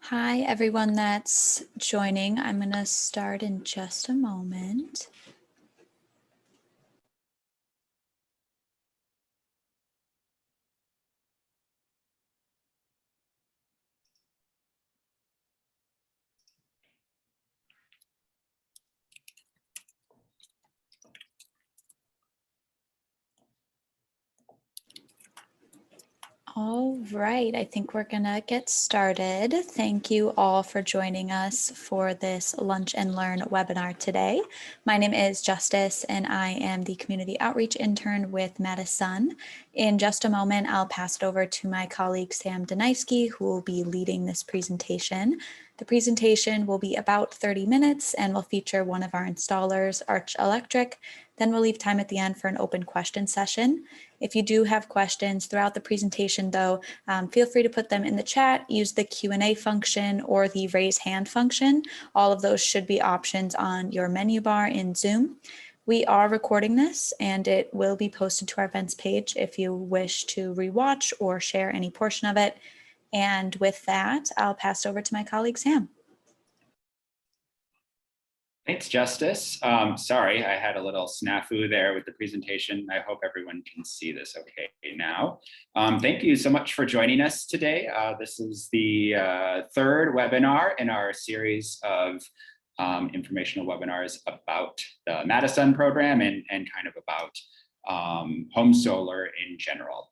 Hi, everyone that's joining. I'm going to start in just a moment. All right, I think we're gonna get started. Thank you all for joining us for this Lunch and Learn webinar today. My name is Justice and I am the Community Outreach Intern with MadiSUN. In just a moment, I'll pass it over to my colleague Sam Danivsky, who will be leading this presentation. The presentation will be about 30 minutes and will feature one of our installers, Arch Electric. Then we'll leave time at the end for an open question session. If you do have questions throughout the presentation though, feel free to put them in the chat, use the Q&A function or the raise hand function. All of those should be options on your menu bar in Zoom. We are recording this and it will be posted to our events page if you wish to rewatch or share any portion of it. And with that, I'll pass over to my colleague, Sam. Thanks, Justice. Sorry, I had a little snafu there with the presentation. I hope everyone can see this okay now. Thank you so much for joining us today. This is the third webinar in our series of informational webinars about the MadiSUN program and kind of about home solar in general.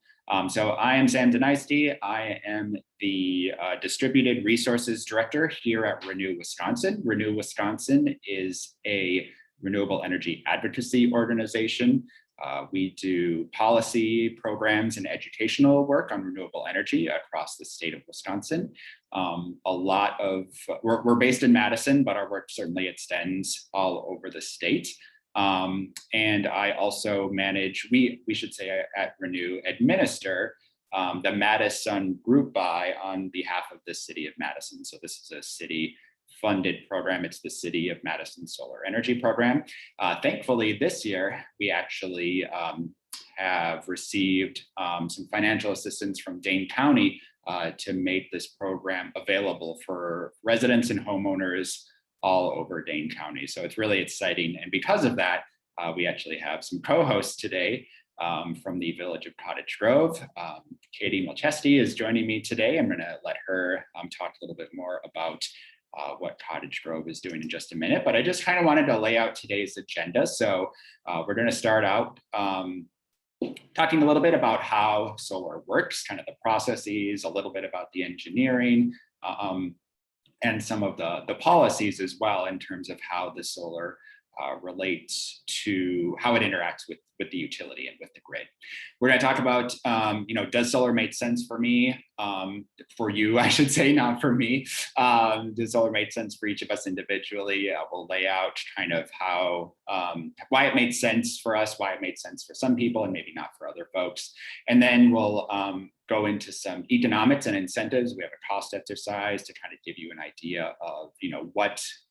So I am Sam Danivsky. I am the Distributed Resources Director here at Renew Wisconsin. Renew Wisconsin is a renewable energy advocacy organization. We do policy programs and educational work on renewable energy across the state of Wisconsin. We're based in Madison, but our work certainly extends all over the state. And I also manage, we should say at Renew, administer the MadiSUN group buy on behalf of the City of Madison. So this is a city funded program. It's the City of Madison Solar Energy Program. Thankfully this year, we actually have received some financial assistance from Dane County to make this program available for residents and homeowners all over Dane County. So it's really exciting. And because of that, we actually have some co-hosts today from the village of Cottage Grove. Katie Milcheski is joining me today. I'm gonna let her talk a little bit more about what Cottage Grove is doing in just a minute, but I just kind of wanted to lay out today's agenda. So we're gonna start out talking a little bit about how solar works, kind of the processes, a little bit about the engineering, and some of the policies as well in terms of how the solar relates to how it interacts with the utility and with the grid. We're going to talk about, does solar make sense for me? For you, I should say, not for me. Does solar make sense for each of us individually? We'll lay out kind of how, why it made sense for us, why it made sense for some people and maybe not for other folks. And then we'll go into some economics and incentives. We have a cost exercise to kind of give you an idea of,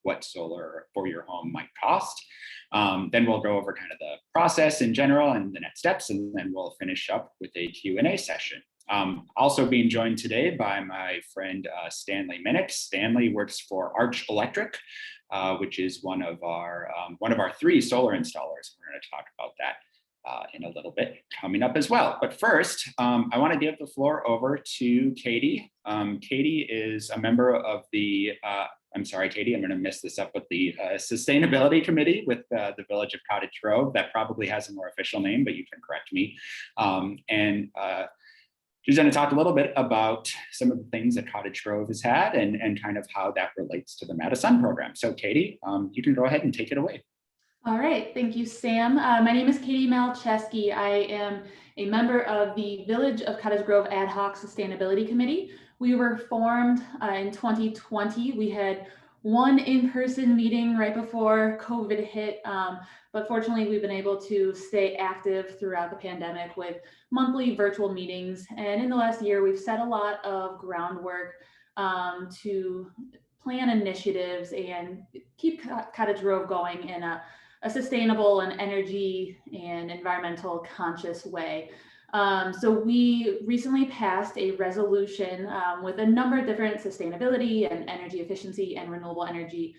what solar for your home might cost. Then we'll go over kind of the process in general and the next steps, and then we'll finish up with a Q&A session. Also being joined today by my friend Stanley Minnick. Stanley works for Arch Electric, which is one of our 3 solar installers. We're going to talk about that in a little bit coming up as well. But first, I want to give the floor over to Katie. Katie is a member of the, I'm sorry, Katie, I'm going to mess this up with the Sustainability Committee with the Village of Cottage Grove. That probably has a more official name, but you can correct me. She's going to talk a little bit about some of the things that Cottage Grove has had and kind of how that relates to the MadiSUN program. So Katie, you can go ahead and take it away. All right, thank you, Sam. My name is Katie Milcheski. I am a member of the Village of Cottage Grove Ad Hoc Sustainability Committee. We were formed in 2020. We had one in-person meeting right before COVID hit, but fortunately we've been able to stay active throughout the pandemic with monthly virtual meetings. And in the last year, we've set a lot of groundwork to plan initiatives and keep Cottage Grove going in a sustainable and energy and environmental conscious way. So we recently passed a resolution with a number of different sustainability and energy efficiency and renewable energy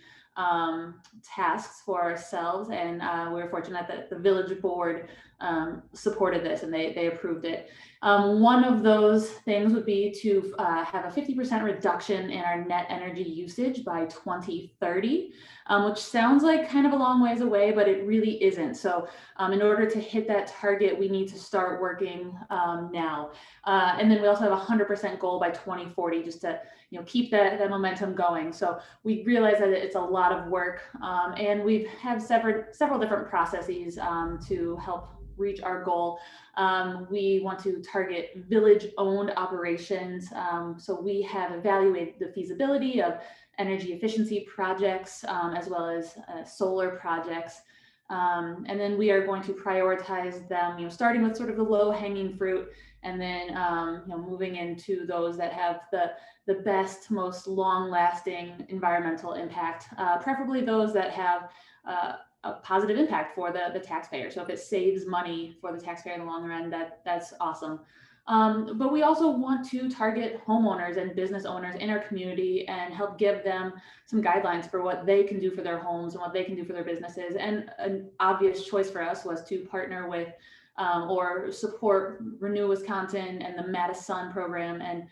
tasks for ourselves. And we were fortunate that the village board supported this and they approved it. One of those things would be to have a 50% reduction in our net energy usage by 2030, which sounds like kind of a long ways away, but it really isn't. So in order to hit that target, we need to start working now. And then we also have a 100% goal by 2040, just to keep that momentum going. So we realize that it's a lot of work, and we have several different processes to help reach our goal. We want to target village-owned operations. So we have evaluated the feasibility of energy efficiency projects as well as solar projects. And then we are going to prioritize them, starting with sort of the low-hanging fruit, and then moving into those that have the best, most long-lasting environmental impact, preferably those that have a positive impact for the taxpayer. So if it saves money for the taxpayer in the long run, that's awesome. But we also want to target homeowners and business owners in our community and help give them some guidelines for what they can do for their homes and what they can do for their businesses. And an obvious choice for us was to partner with or support Renew Wisconsin and the MadiSUN program and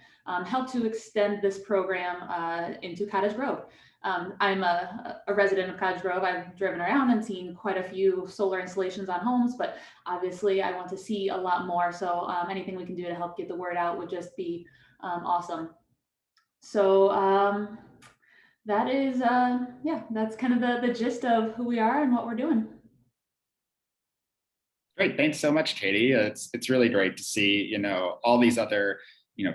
help to extend this program into Cottage Grove. I'm a resident of Cottage Grove. I've driven around and seen quite a few solar installations on homes, but obviously I want to see a lot more. So anything we can do to help get the word out would just be awesome. So that is, yeah, that's kind of the gist of who we are and what we're doing. Great, thanks so much, Katie. It's really great to see, all these other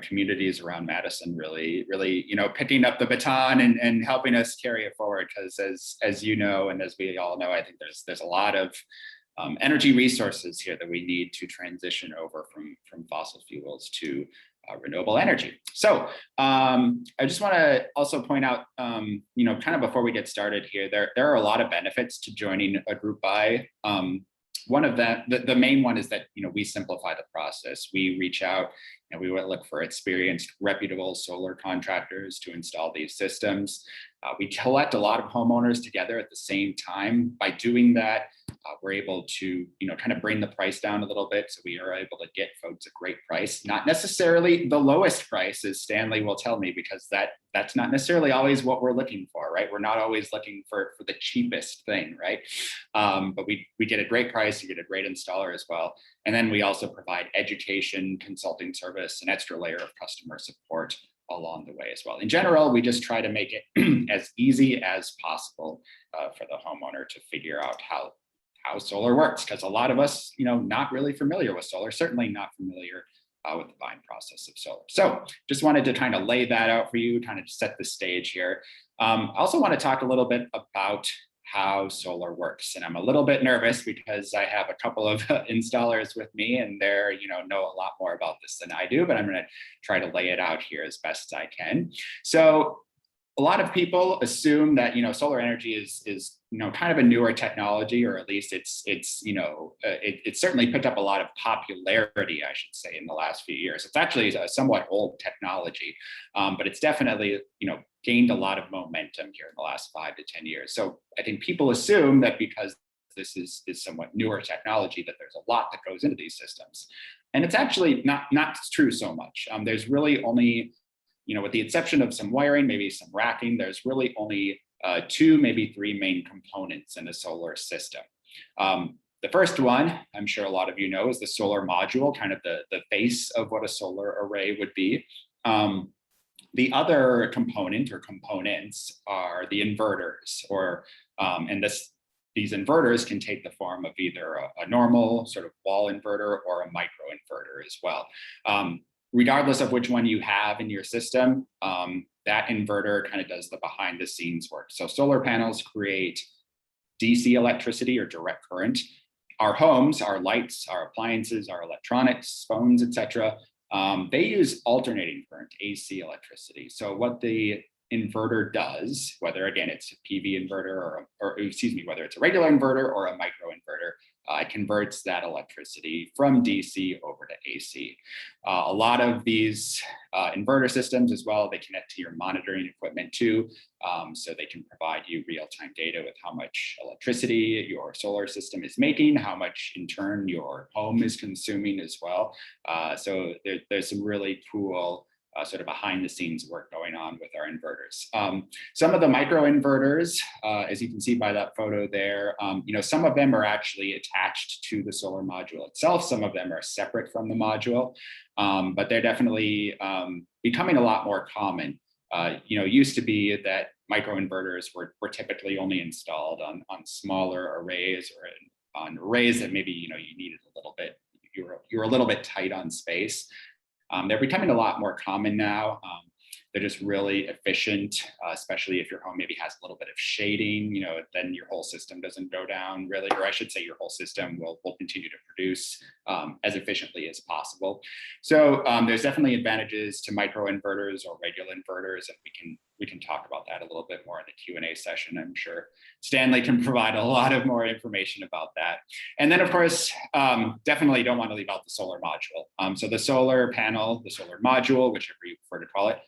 communities around Madison really, picking up the baton and helping us carry it forward. Because as you know, and as we all know, I think there's a lot of energy resources here that we need to transition over from fossil fuels to renewable energy. So I just want to also point out, kind of before we get started here, there are a lot of benefits to joining a group buy. One of that, the main one is that, we simplify the process. We reach out and we will look for experienced, reputable solar contractors to install these systems. We collect a lot of homeowners together at the same time. By doing that, we're able to, kind of bring the price down a little bit. So we are able to get folks a great price, not necessarily the lowest price, as Stanley will tell me, because that's not necessarily always what we're looking for, right? We're not always looking for the cheapest thing, right? But we get a great price, you get a great installer as well. And then we also provide education, consulting service, an extra layer of customer support along the way as well. In general, we just try to make it as easy as possible for the homeowner to figure out how solar works, because a lot of us, not really familiar with solar, certainly not familiar with the buying process of solar. So just wanted to kind of lay that out for you, kind of set the stage here. I also want to talk a little bit about how solar works. And I'm a little bit nervous because I have a couple of installers with me and they're, know a lot more about this than I do, but I'm going to try to lay it out here as best I can. So a lot of people assume that, solar energy is kind of a newer technology, or at least it's certainly picked up a lot of popularity, I should say, in the last few years. It's actually a somewhat old technology, but it's definitely, gained a lot of momentum here in the last 5 to 10 years. So I think people assume that because this is somewhat newer technology, that there's a lot that goes into these systems. And it's actually not true so much. There's really only, with the exception of some wiring, maybe some racking, there's really only 2, maybe 3 main components in a solar system. The first one, I'm sure a lot of you know, is the solar module, kind of the face of what a solar array would be. The other component or components are the inverters, and these inverters can take the form of either a normal sort of wall inverter or a micro inverter as well. Regardless of which one you have in your system, that inverter kind of does the behind the scenes work. So solar panels create DC electricity or direct current. Our homes, our lights, our appliances, our electronics, phones, etc., they use alternating current, AC electricity. So what the inverter does, whether again it's a PV inverter or excuse me, whether it's a regular inverter or a micro inverter, It converts that electricity from DC over to AC. A lot of these inverter systems as well, they connect to your monitoring equipment too. So they can provide you real-time data with how much electricity your solar system is making, how much in turn your home is consuming as well. So there's some really cool sort of behind the scenes work going on with our inverters. Some of the micro inverters, as you can see by that photo there, some of them are actually attached to the solar module itself. Some of them are separate from the module, but they're definitely becoming a lot more common. Used to be that microinverters were typically only installed on smaller arrays or on arrays that maybe you needed a little bit, you were a little bit tight on space. They're becoming a lot more common now. They're just really efficient, especially if your home maybe has a little bit of shading, then your whole system doesn't go down really, or I should say your whole system will continue to produce as efficiently as possible. So there's definitely advantages to micro inverters or regular inverters, and we can talk about that a little bit more in the Q&A session. I'm sure Stanley can provide a lot of more information about that. And then of course, definitely don't want to leave out the solar module. So the solar panel, the solar module, whichever you prefer to call it,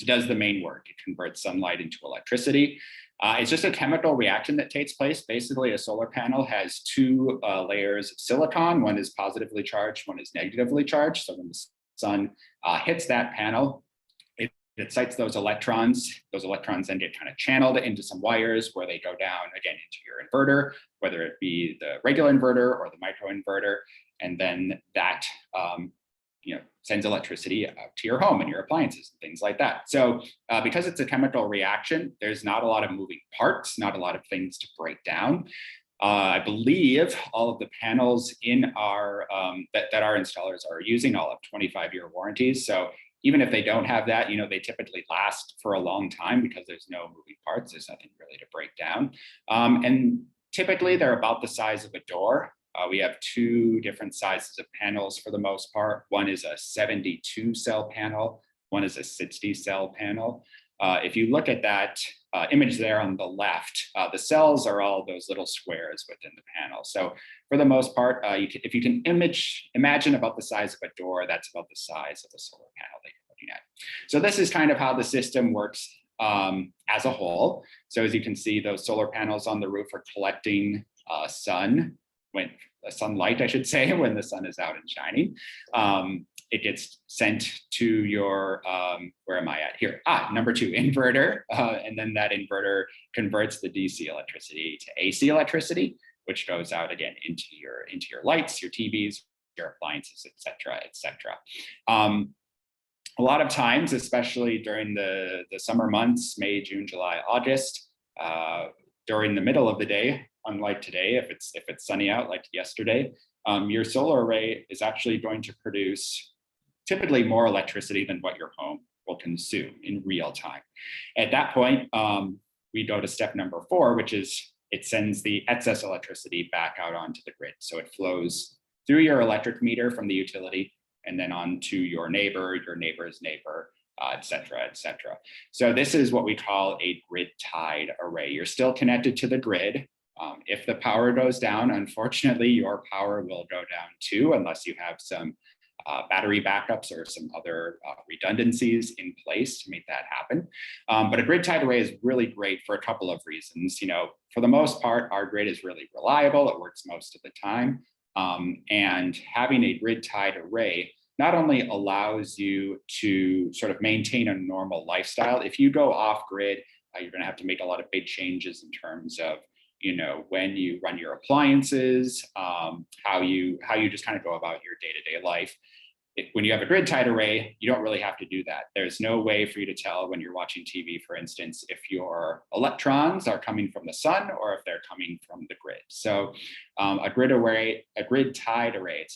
does the main work. It converts sunlight into electricity. It's just a chemical reaction that takes place. Basically, a solar panel has two layers of silicon. One is positively charged, one is negatively charged. So when the sun hits that panel, it excites those electrons. Those electrons then get kind of channeled into some wires where they go down again into your inverter, whether it be the regular inverter or the micro inverter. And then that sends electricity out to your home and your appliances and things like that. So because it's a chemical reaction, there's not a lot of moving parts, not a lot of things to break down. I believe all of the panels in our that our installers are using all have 25-year warranties. So even if they don't have that, they typically last for a long time because there's no moving parts. There's nothing really to break down. And typically they're about the size of a door. We have two different sizes of panels for the most part. One is a 72 cell panel. One is a 60 cell panel. If you look at that image there on the left, the cells are all those little squares within the panel. So for the most part, if you can imagine about the size of a door, that's about the size of the solar panel that you're looking at. So this is kind of how the system works as a whole. So as you can see, those solar panels on the roof are collecting sunlight, I should say, when the sun is out and shining. It gets sent to your, where am I at here? Number 2, inverter. And then that inverter converts the DC electricity to AC electricity, which goes out again into your lights, your TVs, your appliances, et cetera. A lot of times, especially during the summer months, May, June, July, August, during the middle of the day, unlike today, if it's sunny out like yesterday, your solar array is actually going to produce typically more electricity than what your home will consume in real time. At that point, we go to step number 4, which is it sends the excess electricity back out onto the grid. So it flows through your electric meter from the utility and then on to your neighbor, your neighbor's neighbor, et cetera, et cetera. So this is what we call a grid-tied array. You're still connected to the grid. If the power goes down, unfortunately, your power will go down too, unless you have some battery backups or some other redundancies in place to make that happen. But a grid-tied array is really great for a couple of reasons. For the most part, our grid is really reliable. It works most of the time. And having a grid-tied array not only allows you to sort of maintain a normal lifestyle. If you go off grid, you're going to have to make a lot of big changes in terms of when you run your appliances, how you just kind of go about your day-to-day life. When you have a grid-tied array, you don't really have to do that. There's no way for you to tell when you're watching TV, for instance, if your electrons are coming from the sun or if they're coming from the grid. So a grid-tied array,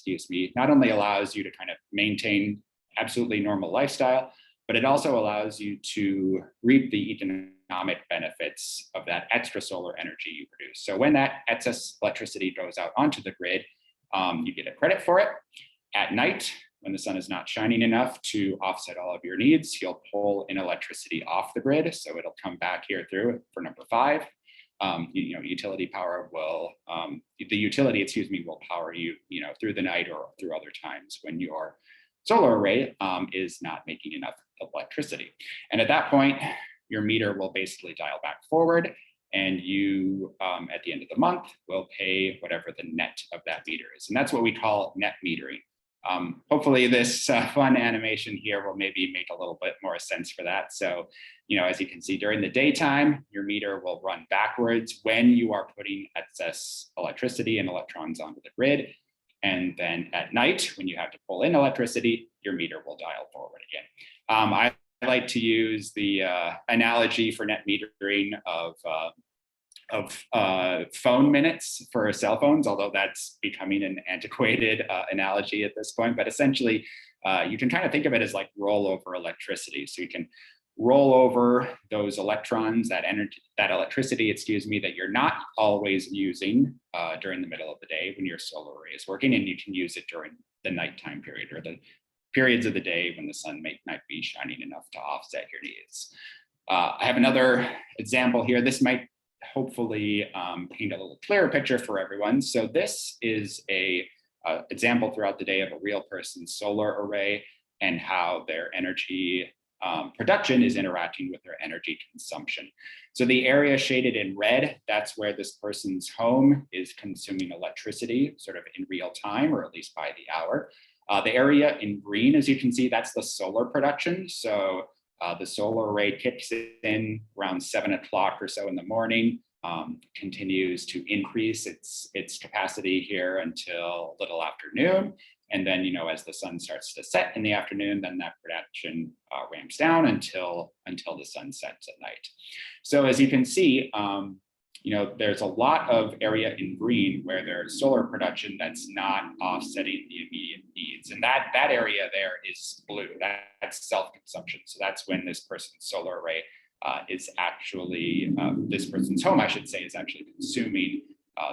not only allows you to kind of maintain absolutely normal lifestyle, but it also allows you to reap the economic benefits of that extra solar energy you produce. So when that excess electricity goes out onto the grid, you get a credit for it. At night, when the sun is not shining enough to offset all of your needs, you'll pull in electricity off the grid. So it'll come back here through for number 5. utility power will, the utility, excuse me, will power you, through the night or through other times when your solar array is not making enough electricity. And at that point, your meter will basically dial back forward, and you, at the end of the month, will pay whatever the net of that meter is. And that's what we call net metering. Hopefully this fun animation here will maybe make a little bit more sense for that. So, as you can see, during the daytime, your meter will run backwards when you are putting excess electricity and electrons onto the grid. And then at night, when you have to pull in electricity, your meter will dial forward again. I like to use the analogy for net metering of phone minutes for cell phones, although that's becoming an antiquated analogy at this point. But essentially, you can kind of think of it as like rollover electricity. So you can roll over those electrons, that energy, that electricity, excuse me, that you're not always using during the middle of the day when your solar array is working, and you can use it during the nighttime period or the periods of the day when the sun may not be shining enough to offset your needs. I have another example here. This might hopefully paint a little clearer picture for everyone. So this is a example throughout the day of a real person's solar array and how their energy production is interacting with their energy consumption. So the area shaded in red, that's where this person's home is consuming electricity sort of in real time, or at least by the hour. The area in green, as you can see, that's the solar production. So the solar array kicks in around 7 o'clock or so in the morning, continues to increase its capacity here until a little after noon. And then, as the sun starts to set in the afternoon, then that production ramps down until the sun sets at night. So as you can see, there's a lot of area in green where there's solar production that's not offsetting the immediate needs. And that area there is blue, that's self-consumption. So that's when this person's solar array is actually, this person's home, I should say, is actually consuming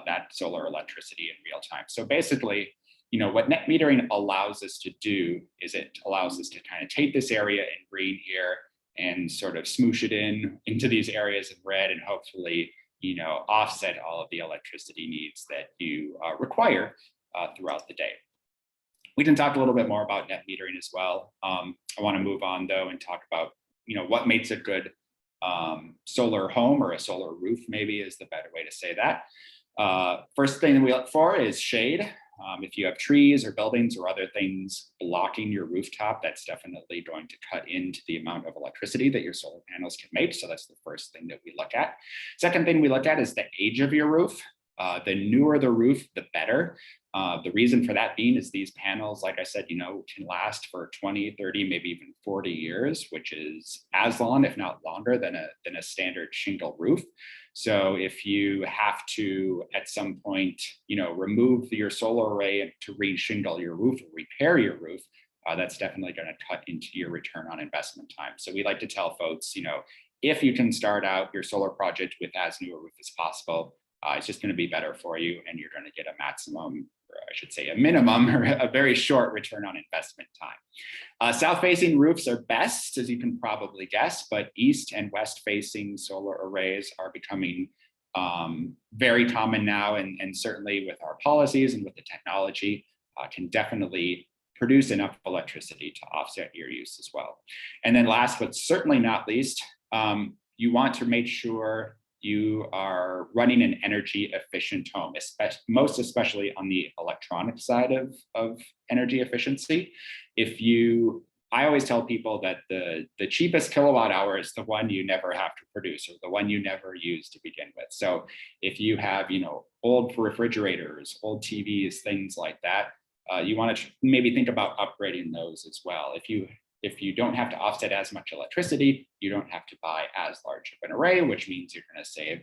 that solar electricity in real time. So basically, what net metering allows us to do is it allows us to kind of take this area in green here and sort of smoosh it into these areas in red, and hopefully, offset all of the electricity needs that you require throughout the day. We can talk a little bit more about net metering as well. I want to move on though and talk about, what makes a good solar home, or a solar roof maybe is the better way to say that. First thing that we look for is shade. If you have trees or buildings or other things blocking your rooftop, that's definitely going to cut into the amount of electricity that your solar panels can make. So that's the first thing that we look at. Second thing we look at is the age of your roof. The newer the roof, the better. The reason for that being is these panels, like I said, can last for 20, 30, maybe even 40 years, which is as long, if not longer, than a standard shingle roof. So if you have to, at some point, remove your solar array to re-shingle your roof or repair your roof, that's definitely going to cut into your return on investment time. So we like to tell folks, if you can start out your solar project with as new a roof as possible, it's just going to be better for you, and you're going to get a maximum, or I should say a minimum, or a very short return on investment time. South-facing roofs are best, as you can probably guess, but east and west-facing solar arrays are becoming very common now, and certainly with our policies and with the technology, can definitely produce enough electricity to offset your use as well. And then last, but certainly not least, you want to make sure you are running an energy efficient home, most especially on the electronic side of energy efficiency. I always tell people that the cheapest kilowatt hour is the one you never have to produce, or the one you never use to begin with. So if you have, old refrigerators, old TVs, things like that, you want to maybe think about upgrading those as well. If you don't have to offset as much electricity, you don't have to buy as large of an array, which means you're going to save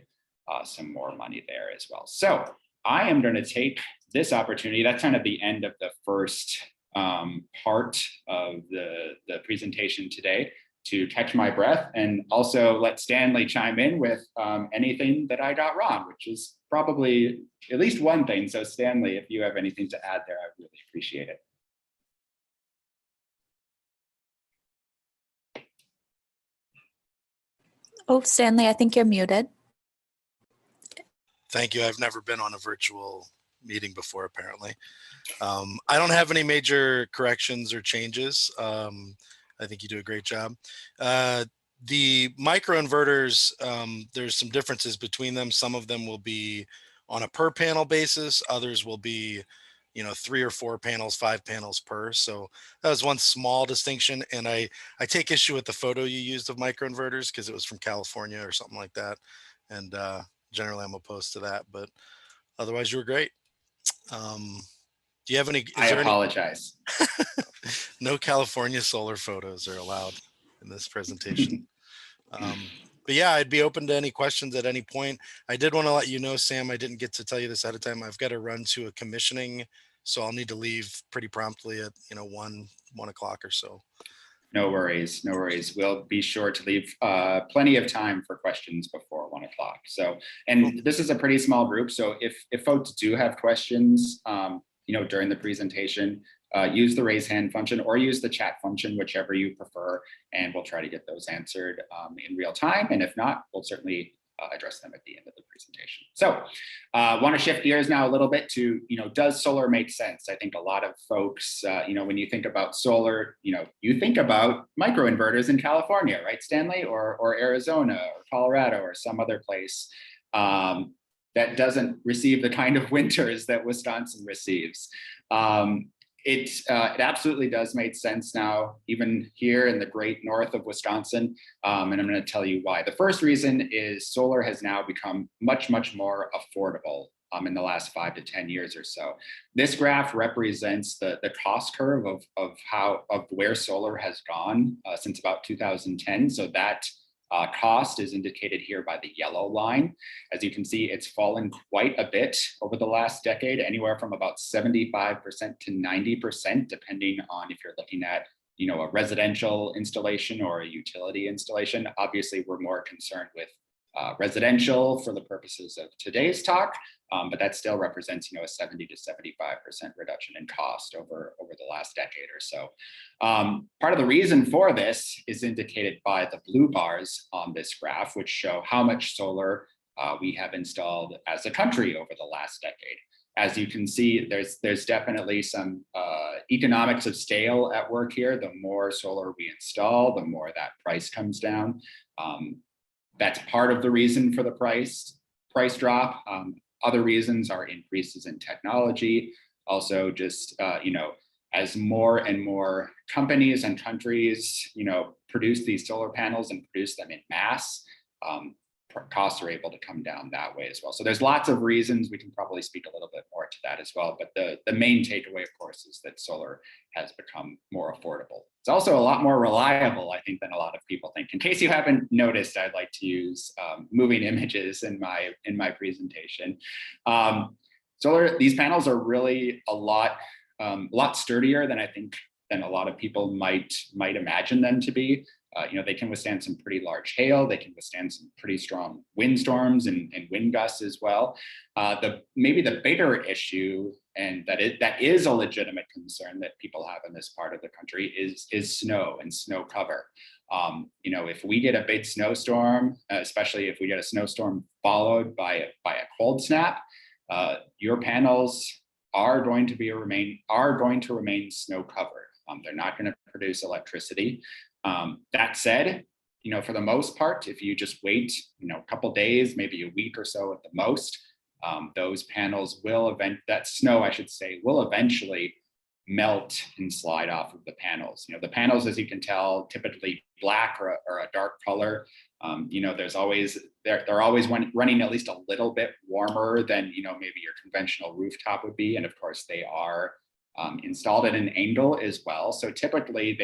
some more money there as well. So I am going to take this opportunity. That's kind of the end of the first part of the presentation today, to catch my breath and also let Stanley chime in with anything that I got wrong, which is probably at least one thing. So Stanley, if you have anything to add there, I really appreciate it. Oh, Stanley, I think you're muted. Thank you. I've never been on a virtual meeting before, apparently. I don't have any major corrections or changes. I think you do a great job. The microinverters, there's some differences between them. Some of them will be on a per panel basis. Others will be, 3 or 4 panels, 5 panels per. So that was one small distinction. And I take issue with the photo you used of microinverters because it was from California or something like that. And generally I'm opposed to that, but otherwise you were great. Do you have any? I apologize. No California solar photos are allowed in this presentation. But yeah, I'd be open to any questions at any point. I did want to let you know, Sam, I didn't get to tell you this ahead of time. I've got to run to a commissioning, so I'll need to leave pretty promptly at 1 o'clock or so. No worries, no worries. We'll be sure to leave plenty of time for questions before 1 o'clock. So, and this is a pretty small group. So if folks do have questions, during the presentation, use the raise hand function or use the chat function, whichever you prefer, and we'll try to get those answered in real time. And if not, we'll certainly address them at the end of the presentation. So want to shift gears now a little bit to, does solar make sense? I think a lot of folks, when you think about solar, you think about microinverters in California, right, Stanley, or Arizona or Colorado or some other place that doesn't receive the kind of winters that Wisconsin receives. It absolutely does make sense now, even here in the great north of Wisconsin. And I'm going to tell you why. The first reason is solar has now become much, much more affordable in the last 5 to 10 years or so. This graph represents the cost curve of where solar has gone since about 2010. So that cost is indicated here by the yellow line. As you can see, it's fallen quite a bit over the last decade, anywhere from about 75% to 90%, depending on if you're looking at a residential installation or a utility installation. Obviously, we're more concerned with residential for the purposes of today's talk, but that still represents a 70 to 75% reduction in cost over the last decade or so. Part of the reason for this is indicated by the blue bars on this graph, which show how much solar we have installed as a country over the last decade. As you can see, there's definitely some economics of scale at work here. The more solar we install, the more that price comes down. That's part of the reason for the price drop. Other reasons are increases in technology. Also, just as more and more companies and countries produce these solar panels and produce them in mass, costs are able to come down that way as well. So there's lots of reasons. We can probably speak a little bit more to that as well. But the main takeaway, of course, is that solar has become more affordable. It's also a lot more reliable, I think, than a lot of people think. In case you haven't noticed, I'd like to use moving images in my presentation. These panels are really a lot sturdier than than a lot of people might imagine them to be. They can withstand some pretty large hail. They can withstand some pretty strong windstorms and wind gusts as well. Maybe the bigger issue, and that is a legitimate concern that people have in this part of the country, is snow and snow cover. If we get a big snowstorm, especially if we get a snowstorm followed by a cold snap, your panels are going to remain snow covered. They're not going to produce electricity. That said, for the most part, if you just wait, a couple days, maybe a week or so at the most, those panels that snow, I should say, will eventually melt and slide off of the panels. The panels, as you can tell, typically black or a dark color. They're always running at least a little bit warmer than maybe your conventional rooftop would be, and of course they are installed at an angle as well. So typically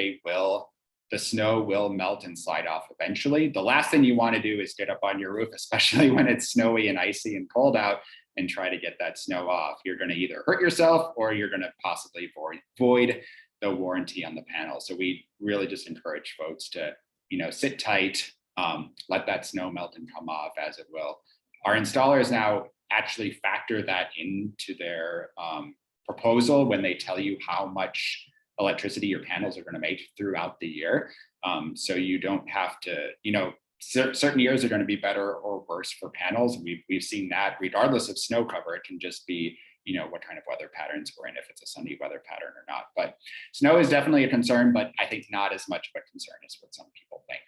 the snow will melt and slide off eventually. The last thing you want to do is get up on your roof, especially when it's snowy and icy and cold out, and try to get that snow off. You're going to either hurt yourself or you're going to possibly void the warranty on the panel. So we really just encourage folks to, sit tight, let that snow melt and come off as it will. Our installers now actually factor that into their proposal when they tell you how much electricity your panels are going to make throughout the year. So you don't have to, certain years are going to be better or worse for panels. We've seen that regardless of snow cover. It can just be, what kind of weather patterns we're in, if it's a sunny weather pattern or not. But snow is definitely a concern, but I think not as much of a concern as what some people think.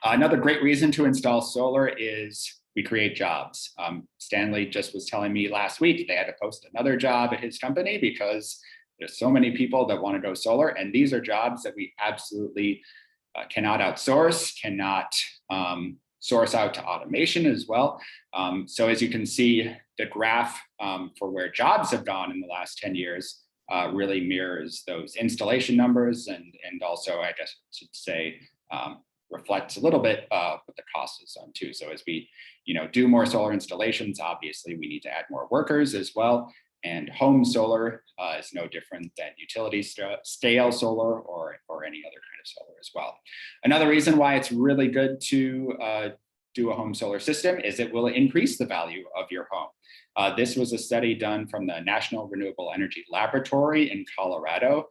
Another great reason to install solar is we create jobs. Stanley just was telling me last week they had to post another job at his company because there's so many people that want to go solar, and these are jobs that we absolutely cannot outsource, cannot source out to automation as well. So as you can see, the graph for where jobs have gone in the last 10 years really mirrors those installation numbers, and also, I guess I should say, reflects a little bit what the cost is on too. So as we do more solar installations, obviously we need to add more workers as well. And home solar is no different than utility scale solar or any other kind of solar as well. Another reason why it's really good to do a home solar system is it will increase the value of your home. This was a study done from the National Renewable Energy Laboratory in Colorado.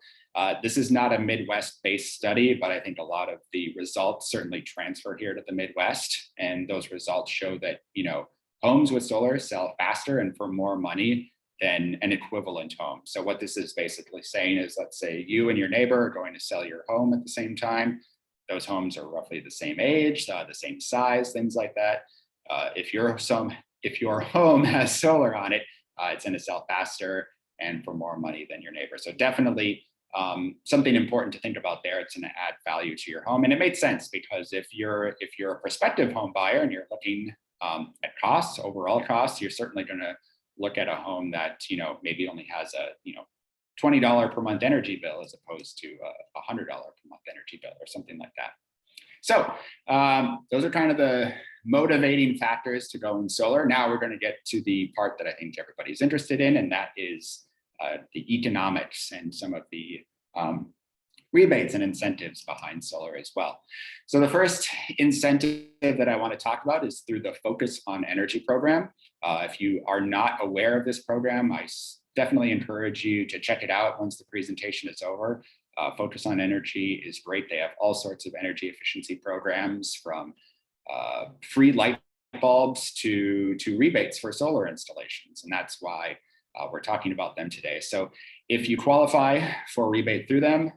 This is not a Midwest-based study, but I think a lot of the results certainly transfer here to the Midwest. And those results show that, homes with solar sell faster and for more money than an equivalent home. So what this is basically saying is, let's say you and your neighbor are going to sell your home at the same time. Those homes are roughly the same age, the same size, things like that. If your home has solar on it, it's going to sell faster and for more money than your neighbor. So definitely something important to think about there. It's going to add value to your home, and it made sense because if you're a prospective home buyer and you're looking at costs, overall costs, you're certainly going to look at a home that maybe only has a $20 per month energy bill as opposed to a $100 per month energy bill or something like that. So those are kind of the motivating factors to go in solar. Now we're going to get to the part that I think everybody's interested in, and that is the economics and some of the rebates and incentives behind solar as well. So the first incentive that I want to talk about is through the Focus on Energy program. If you are not aware of this program, I definitely encourage you to check it out once the presentation is over. Focus on Energy is great. They have all sorts of energy efficiency programs, from free light bulbs to rebates for solar installations. And that's why we're talking about them today. So if you qualify for a rebate through them,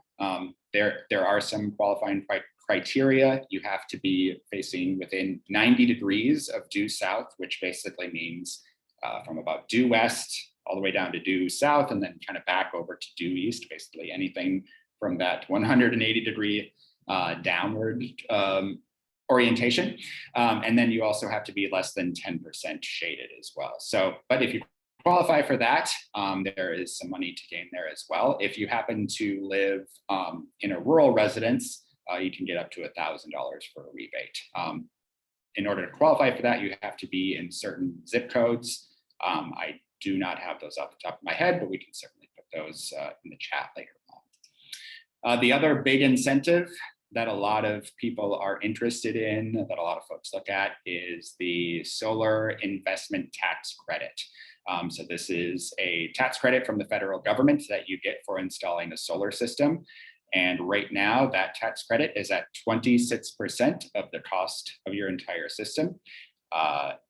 there are some qualifying criteria. You have to be facing within 90 degrees of due south, which basically means from about due west all the way down to due south, and then kind of back over to due east, basically anything from that 180 degree downward orientation. And then you also have to be less than 10% shaded as well. So, but if you qualify for that, there is some money to gain there as well. If you happen to live in a rural residence, you can get up to $1,000 for a rebate. In order to qualify for that, you have to be in certain zip codes. I do not have those off the top of my head, but we can certainly put those in the chat later on. The other big incentive that a lot of people are interested in, that a lot of folks look at, is the solar investment tax credit. So this is a tax credit from the federal government that you get for installing a solar system. And right now that tax credit is at 26% of the cost of your entire system.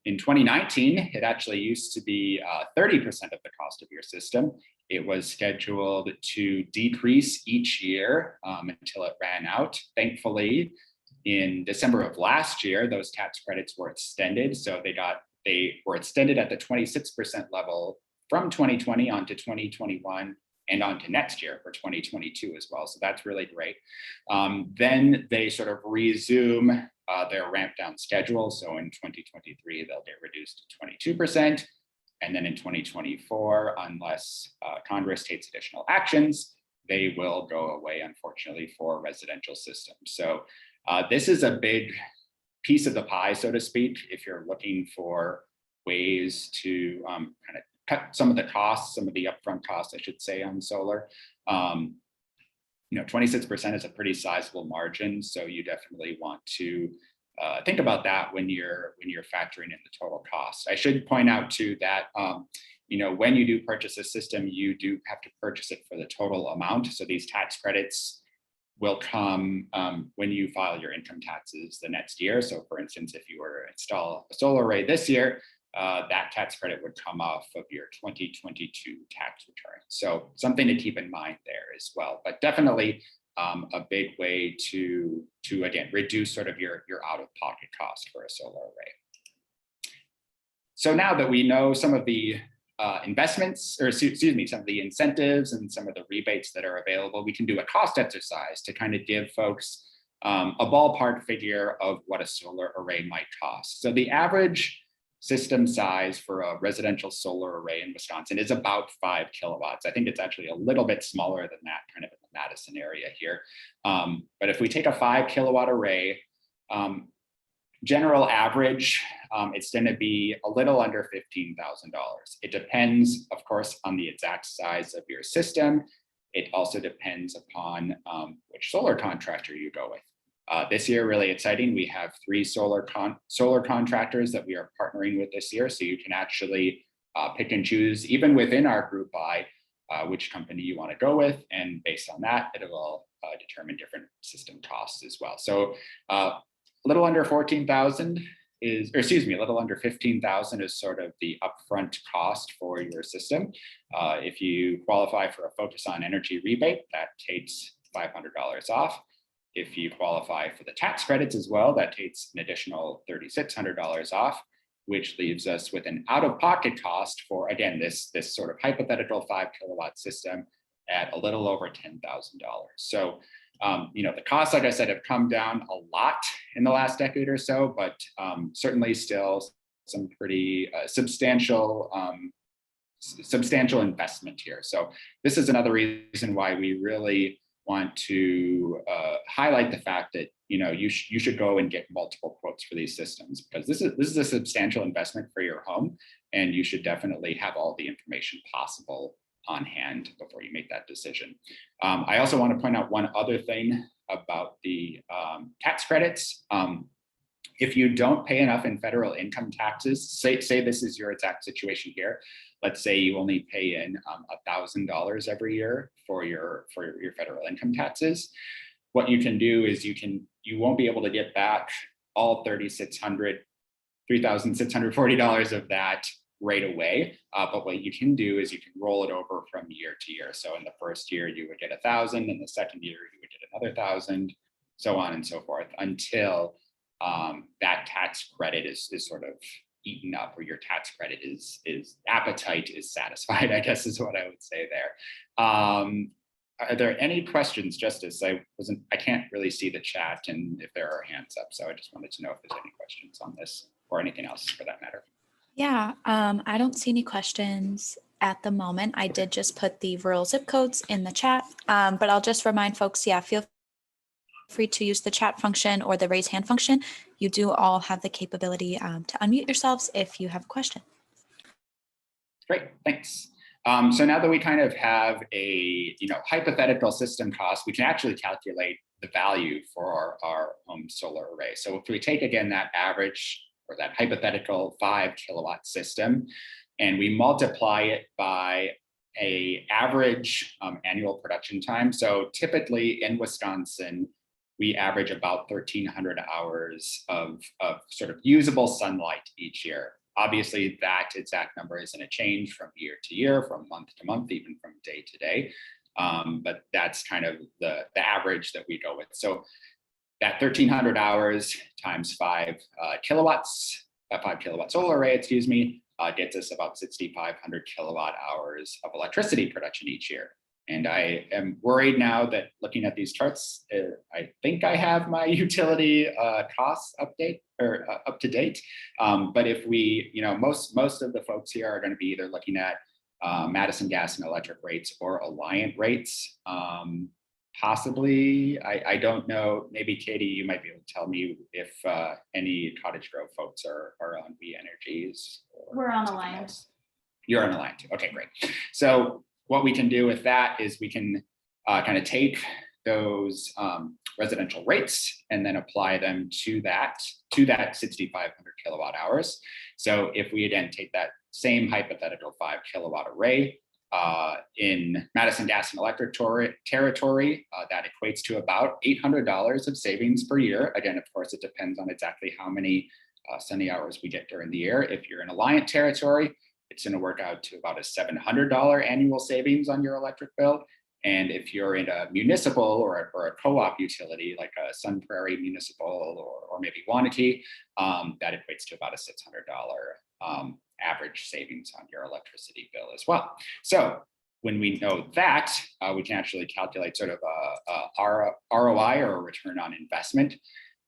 In 2019, it actually used to be 30% of the cost of your system. It was scheduled to decrease each year until it ran out. Thankfully, in December of last year, those tax credits were extended. So they were extended at the 26% level from 2020 onto 2021 and onto next year for 2022 as well. So that's really great. Then they sort of resume their ramp down schedule. So in 2023, they'll get reduced to 22%. And then in 2024, unless Congress takes additional actions, they will go away, unfortunately, for residential systems. So this is a big piece of the pie, so to speak, if you're looking for ways to kind of cut some of the costs, some of the upfront costs, I should say, on solar. 26% is a pretty sizable margin, so you definitely want to think about that when you're factoring in the total cost. I should point out too that when you do purchase a system, you do have to purchase it for the total amount. So these tax credits will come when you file your income taxes the next year. So for instance, if you were to install a solar array this year, that tax credit would come off of your 2022 tax return. So something to keep in mind there as well, but definitely a big way to again, reduce sort of your out-of-pocket cost for a solar array. So now that we know some of the investments, or excuse me, some of the incentives and some of the rebates that are available, we can do a cost exercise to kind of give folks a ballpark figure of what a solar array might cost. So the average system size for a residential solar array in Wisconsin is about 5 kilowatts. I think it's actually a little bit smaller than that, kind of in the Madison area here. But if we take a 5 kilowatt array, general average, it's going to be a little under $15,000. It depends, of course, on the exact size of your system. It also depends upon which solar contractor you go with. This year, really exciting. We have 3 solar contractors that we are partnering with this year. So you can actually pick and choose, even within our group buy, which company you want to go with. And based on that, it will determine different system costs as well. So a little under 14,000 is, or excuse me, a little under 15,000 is sort of the upfront cost for your system. If you qualify for a Focus on Energy rebate, that takes $500 off. If you qualify for the tax credits as well, that takes an additional $3,600 off, which leaves us with an out-of-pocket cost for, again, this sort of hypothetical 5 kilowatt system at a little over $10,000. So, the costs, like I said, have come down a lot in the last decade or so, but certainly still some pretty substantial investment here. So this is another reason why we really want to highlight the fact that you should go and get multiple quotes for these systems, because this is a substantial investment for your home, and you should definitely have all the information possible on hand before you make that decision. I also want to point out one other thing about the tax credits. If you don't pay enough in federal income taxes, say this is your exact situation here. Let's say you only pay in $1,000 every year for your federal income taxes. What you can do is you won't be able to get back all $3,640 of that right away. But what you can do is you can roll it over from year to year. So in the first year, you would get 1,000. In the second year, you would get another 1,000, so on and so forth, until that tax credit is sort of eaten up, or your tax credit is appetite is satisfied, I guess is what I would say there. Are there any questions, Justice? I can't really see the chat and if there are hands up. So I just wanted to know if there's any questions on this or anything else for that matter. Yeah, I don't see any questions at the moment. I did just put the rural zip codes in the chat, but I'll just remind folks, yeah, feel free to use the chat function or the raise hand function. You do all have the capability to unmute yourselves if you have a question. Great, thanks. So now that we kind of have a hypothetical system cost, we can actually calculate the value for our home solar array. So if we take again that average or that hypothetical 5 kilowatt system, and we multiply it by a average annual production time. So typically in Wisconsin, we average about 1,300 hours of sort of usable sunlight each year. Obviously, that exact number is going to change from year to year, from month to month, even from day to day. But that's kind of the average that we go with. So that 1,300 hours times 5 kilowatts, a 5 kilowatt solar array, gets us about 6,500 kilowatt hours of electricity production each year. And I am worried now that looking at these charts, I think I have my utility costs update or up to date. But if we, most of the folks here are going to be either looking at Madison gas and electric rates or Alliant rates. Possibly, I don't know, maybe Katie, you might be able to tell me if any Cottage Grove folks are on We Energies. We're on Alliant. You're on Alliant too. Okay, great. So what we can do with that is we can kind of take those residential rates and then apply them to that 6,500 kilowatt hours. So if we again take that same hypothetical 5 kilowatt array, In Madison Gas and Electric territory, that equates to about $800 of savings per year. Again, of course, it depends on exactly how many sunny hours we get during the year. If you're in Alliant territory, it's going to work out to about a $700 annual savings on your electric bill. And if you're in a municipal or a co-op utility, like a Sun Prairie Municipal or maybe Wanatee, that equates to about a $600 average savings on your electricity bill as well. So when we know that, we can actually calculate sort of a ROI, or a return on investment.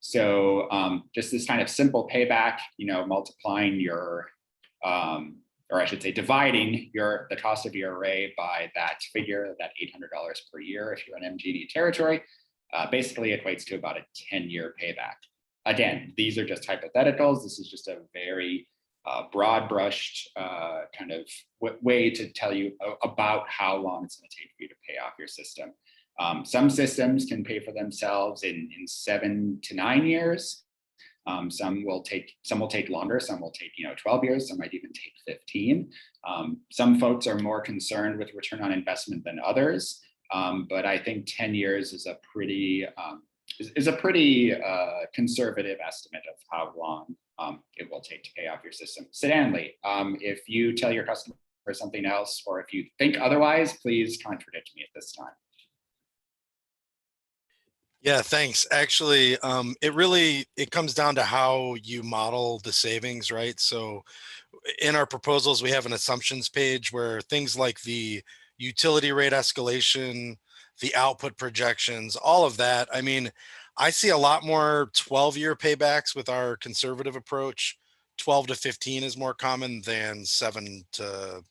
So just this kind of simple payback, multiplying your, or I should say dividing the cost of your array by that figure, that $800 per year if you're in MGD territory, basically equates to about a 10-year payback. Again, these are just hypotheticals. This is just a very broad brushed kind of way to tell you about how long it's going to take for you to pay off your system. Some systems can pay for themselves in 7 to 9 years. Some will take longer. Some will take 12 years. Some might even take 15. Some folks are more concerned with return on investment than others, but I think 10 years is a pretty conservative estimate of how long it will take to pay off your system. Stanley, if you tell your customer something else, or if you think otherwise, please contradict me at this time. Yeah, thanks. Actually, it comes down to how you model the savings, right? So in our proposals, we have an assumptions page where things like the utility rate escalation, the output projections, all of that. I mean, I see a lot more 12-year paybacks with our conservative approach. 12 to 15 is more common than 7 to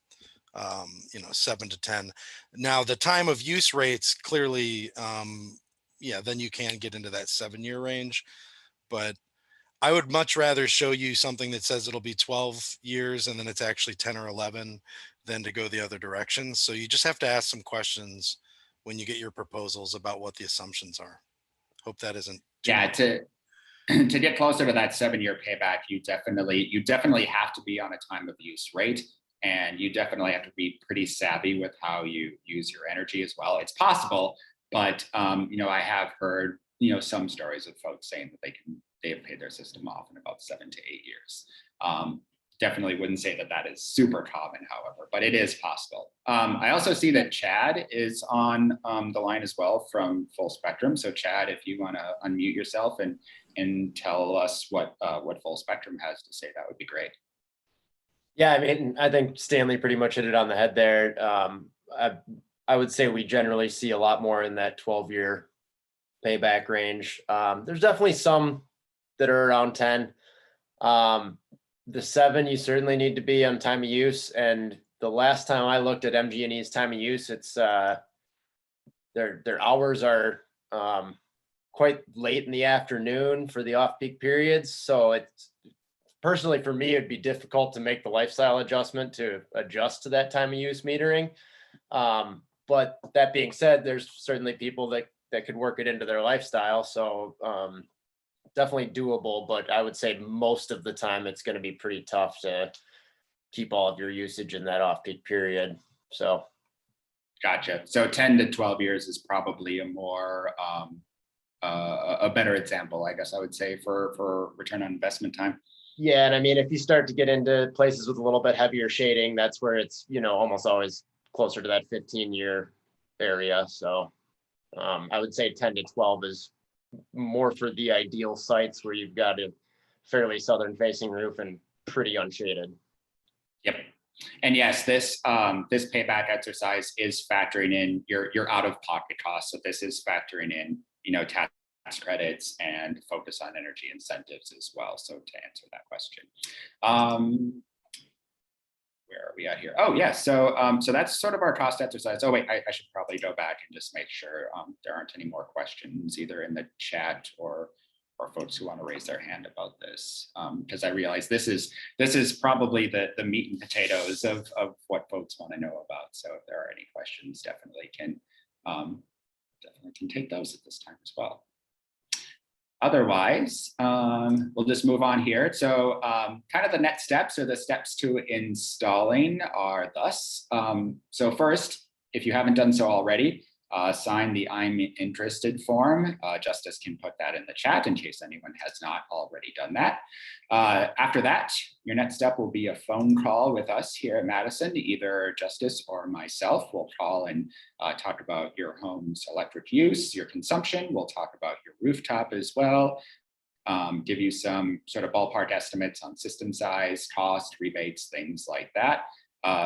10. Now, the time of use rates clearly, then you can get into that 7-year range. But I would much rather show you something that says it'll be 12 years and then it's actually 10 or 11 than to go the other direction. So you just have to ask some questions when you get your proposals about what the assumptions are. Hope that isn't too much. To get closer to that 7-year payback, you definitely have to be on a time of use rate, and you definitely have to be pretty savvy with how you use your energy as well. It's possible, but I have heard some stories of folks saying that they have paid their system off in about 7 to 8 years. Definitely wouldn't say that is super common, however, but it is possible. I also see that Chad is on the line as well from Full Spectrum. So Chad, if you want to unmute yourself and tell us what Full Spectrum has to say, that would be great. Yeah, I mean, I think Stanley pretty much hit it on the head there. I would say we generally see a lot more in that 12-year payback range. There's definitely some that are around 10. The 7, you certainly need to be on time of use. And the last time I looked at MG&E's time of use, it's their hours are quite late in the afternoon for the off-peak periods. So it's personally for me, it'd be difficult to make the lifestyle adjustment to adjust to that time of use metering. But that being said, there's certainly people that could work it into their lifestyle. So definitely doable, but I would say most of the time it's going to be pretty tough to keep all of your usage in that off-peak period. So. Gotcha. So 10 to 12 years is probably a more, a better example, I guess I would say, for return on investment time. Yeah. And I mean, if you start to get into places with a little bit heavier shading, that's where it's, almost always closer to that 15-year area. So I would say 10 to 12 is more for the ideal sites where you've got a fairly southern facing roof and pretty unshaded. Yep. And yes, this payback exercise is factoring in your out-of-pocket costs. So this is factoring in, tax credits and focus on energy incentives as well. So to answer that question, where are we at here? Oh yeah, so that's sort of our cost exercise. Oh wait, I should probably go back and just make sure there aren't any more questions either in the chat or folks who want to raise their hand about this, because I realize this is probably the meat and potatoes of what folks want to know about. So if there are any questions, definitely can take those at this time as well. Otherwise, we'll just move on here. So kind of the next steps, or the steps to installing, are thus. So first, if you haven't done so already, sign the I'm interested form. Justice can put that in the chat in case anyone has not already done that. After that, your next step will be a phone call with us here at Madison. Either Justice or myself will call and talk about your home's electric use, your consumption. We'll talk about your rooftop as well. Give you some sort of ballpark estimates on system size, cost, rebates, things like that.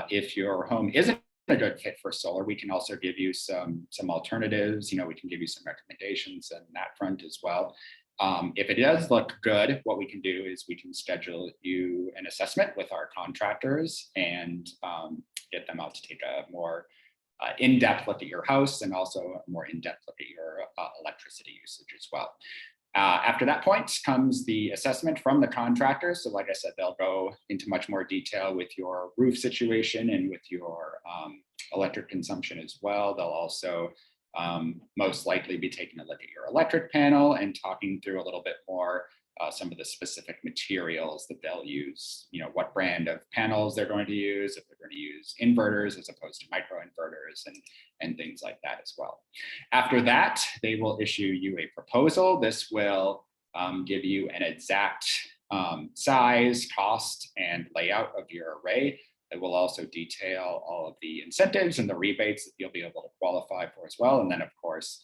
If your home isn't a good fit for solar, we can also give you some alternatives. We can give you some recommendations on that front as well. If it does look good, what we can do is we can schedule you an assessment with our contractors and get them out to take a more in-depth look at your house, and also a more in-depth look at your electricity usage as well. After that point comes the assessment from the contractor. So like I said, they'll go into much more detail with your roof situation and with your electric consumption as well. They'll also most likely be taking a look at your electric panel and talking through a little bit more some of the specific materials that they'll use, what brand of panels they're going to use, if they're going to use inverters as opposed to micro inverters, and things like that as well. After that, they will issue you a proposal. This will give you an exact size, cost, and layout of your array. It will also detail all of the incentives and the rebates that you'll be able to qualify for as well. And then, of course,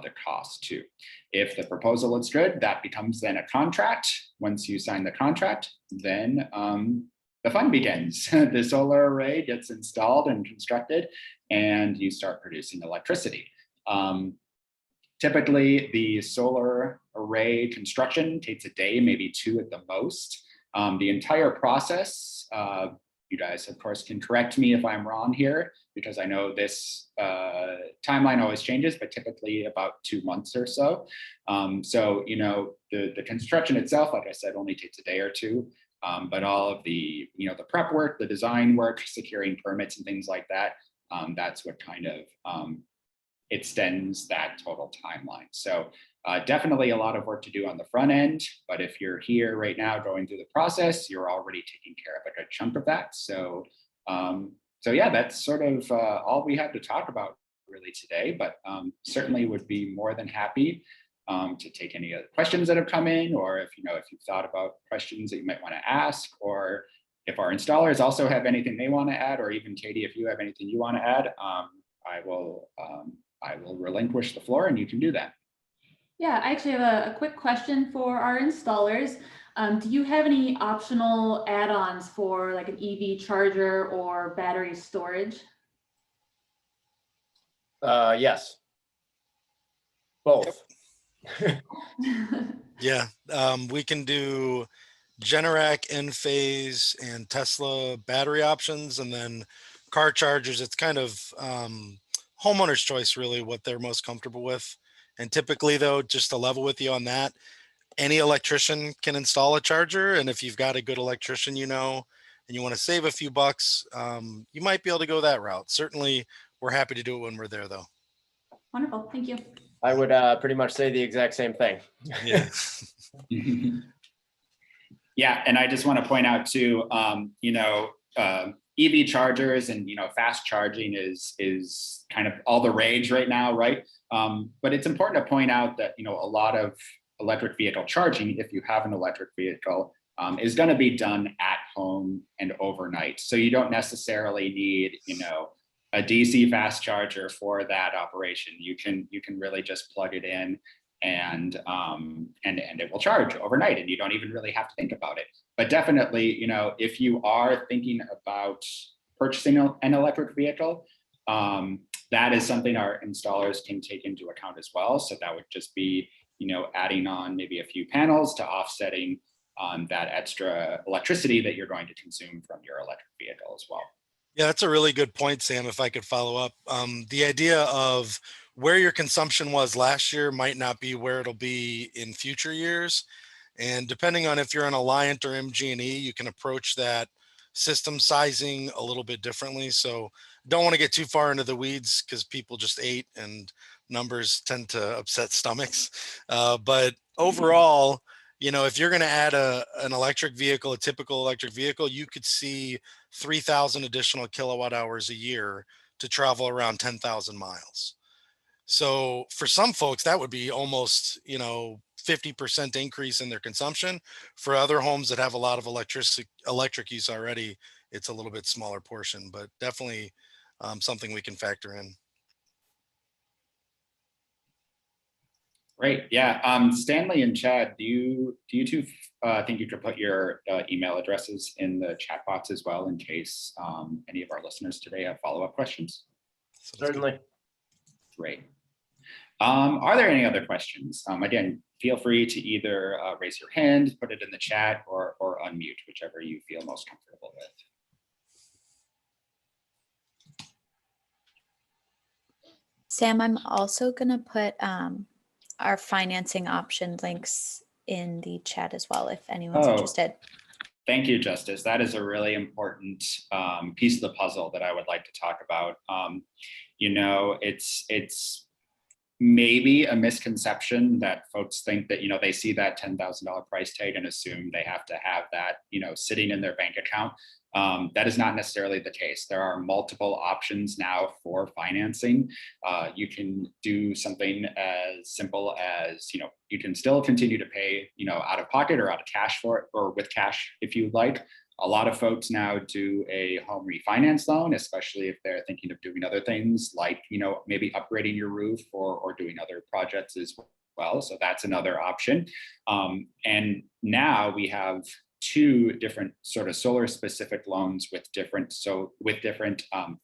the cost too. If the proposal looks good, that becomes then a contract. Once you sign the contract, then the fun begins. The solar array gets installed and constructed, and you start producing electricity. Typically, the solar array construction takes a day, maybe two at the most. The entire process, you guys, of course, can correct me if I'm wrong here, because I know this timeline always changes, but typically about 2 months or so. So, the construction itself, like I said, only takes a day or two. But all of the, the prep work, the design work, securing permits and things like that, that's what kind of extends that total timeline. So definitely a lot of work to do on the front end, but if you're here right now going through the process, you're already taking care of a good chunk of that. So, yeah, that's sort of all we have to talk about really today, but certainly would be more than happy to take any other questions that have come in, or if you've thought about questions that you might want to ask, or if our installers also have anything they want to add, or even Katie, if you have anything you want to add, I will relinquish the floor and you can do that. Yeah, I actually have a quick question for our installers. Do you have any optional add-ons for like an EV charger or battery storage? Yes. Both. Yeah, we can do Generac, Enphase, and Tesla battery options, and then car chargers. It's kind of homeowner's choice, really, what they're most comfortable with. And typically, though, just to level with you on that, any electrician can install a charger. And if you've got a good electrician, and you want to save a few bucks, you might be able to go that route. Certainly, we're happy to do it when we're there, though. Wonderful, thank you. I would pretty much say the exact same thing. Yeah. Yeah, and I just want to point out too, EV chargers and fast charging is kind of all the rage right now, right? But it's important to point out that a lot of electric vehicle charging, if you have an electric vehicle, is going to be done at home and overnight. So you don't necessarily need a DC fast charger for that operation. You can really just plug it in and it will charge overnight, and you don't even really have to think about it. But definitely, if you are thinking about purchasing an electric vehicle, that is something our installers can take into account as well. So that would just be, adding on maybe a few panels to offsetting that extra electricity that you're going to consume from your electric vehicle as well. Yeah, that's a really good point, Sam, if I could follow up. The idea of where your consumption was last year might not be where it'll be in future years. And depending on if you're an Alliant or MG&E, you can approach that system sizing a little bit differently. So don't want to get too far into the weeds because people just ate and numbers tend to upset stomachs. But overall, if you're going to add an electric vehicle, a typical electric vehicle, you could see 3,000 additional kilowatt hours a year to travel around 10,000 miles. So for some folks, that would be almost, 50% increase in their consumption. For other homes that have a lot of electric use already, it's a little bit smaller portion, but definitely something we can factor in. Great. Yeah. Stanley and Chad, do you two think you could put your email addresses in the chat box as well in case any of our listeners today have follow-up questions? Certainly. Great. Are there any other questions? Again, feel free to either raise your hand, put it in the chat, or unmute, whichever you feel most comfortable with. Sam, I'm also going to put our financing option links in the chat as well, if anyone's interested. Thank you, Justice. That is a really important piece of the puzzle that I would like to talk about. It's maybe a misconception that folks think that, they see that $10,000 price tag and assume they have to have that, sitting in their bank account. That is not necessarily the case. There are multiple options now for financing. You can do something as simple as, you can still continue to pay, out of pocket or out of cash for it, or with cash if you like. A lot of folks now do a home refinance loan, especially if they're thinking of doing other things like, maybe upgrading your roof or doing other projects as well. So that's another option. And now we have two different sort of solar specific loans with different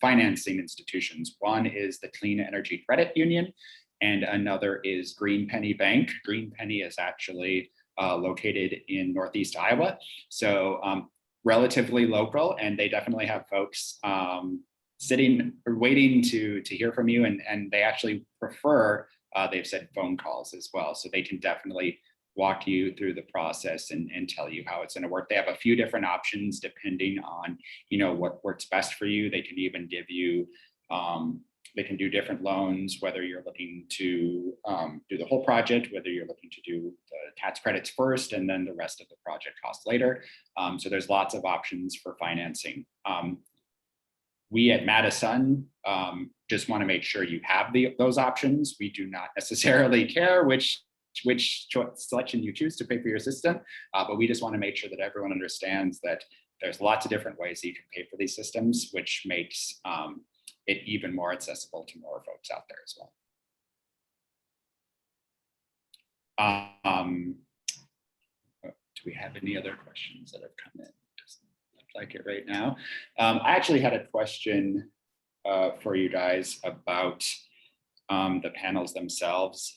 financing institutions. One is the Clean Energy Credit Union, and another is Green Penny Bank. Green Penny is actually located in Northeast Iowa. So relatively local, and they definitely have folks sitting or waiting to hear from you, and they actually prefer, they've said, phone calls as well. So they can definitely walk you through the process and tell you how it's going to work. They have a few different options depending on, what works best for you. They can even give you, they can do different loans, whether you're looking to do the whole project, whether you're looking to do the tax credits first and then the rest of the project cost later. So there's lots of options for financing. We at MadiSUN just want to make sure you have those options. We do not necessarily care which selection you choose to pay for your system, but we just want to make sure that everyone understands that there's lots of different ways that you can pay for these systems, which makes it even more accessible to more folks out there as well. Do we have any other questions that have come in? Doesn't look like it right now. I actually had a question for you guys about the panels themselves.